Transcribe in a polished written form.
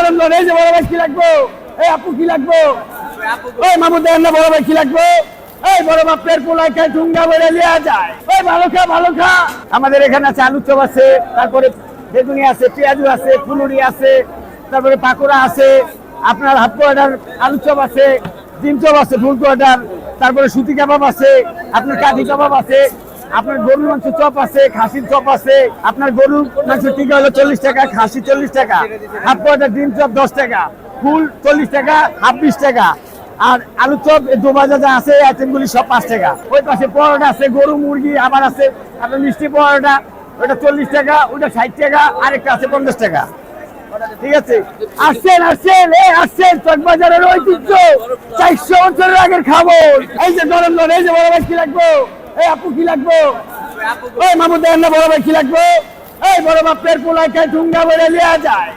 গরম ধরে এই যে বড় ভাই কি লাগবো, এই আপু কি লাগবো, ওই মামু দেন না বড় ভাই কি লাগবো, এই বড় বাপের পোলায় খায় ঠুঙ্গা বেড়ে লিয়া যায়, ওই ভালো খা ভালো খা। আমাদের এখানে আছে আলু চপ আছে, তারপরে বেগুনি আছে, পেঁয়াজু আছে, ফুলুরি আছে, তারপরে পাকোড়া আছে, আপনার হাফ কোয়ার্টার আলু চপ আছে, ডিম চপ আছে ফুল কোয়ার্টার, তারপরে সুতি কাবাব আছে, আপনার কাঠি কাবাব আছে, আপনার গরুর মাংস চপ আছে, খাসির চপ আছে, আপনার গরুর মাংস টিকা হলো 40 টাকা, খাসি 40 টাকা, হাফ কোয়ার্টার ডিম চপ 10 টাকা, ফুল 40 টাকা, হাফ 20 টাকা, আর আলু চপ দু বাজা যা আছে আইটেমগুলি সব 5 টাকা। ওই পাশে পরোটা আছে, গরু মুরগি আবার আছে, আপনার মিষ্টি পরোটা ওটা 40 টাকা, ওটা 60 টাকা, আরেকটা আছে 50 টাকা। ঠিক আছে, আসছেন আসছেন এই আসছেন চকবাজারের ঐতিহ্য 400 বছরের আগের খাবার। এই যে গরম ধরে এই যে বড় ভাই কি লাগবো, এই আপু কি লাগবো, ওই মামু দেন না বড় ভাই কি লাগবো, এই বড় বাপের পোলায় খায় ঠুঙ্গা বেড়ে লিয়া যায়।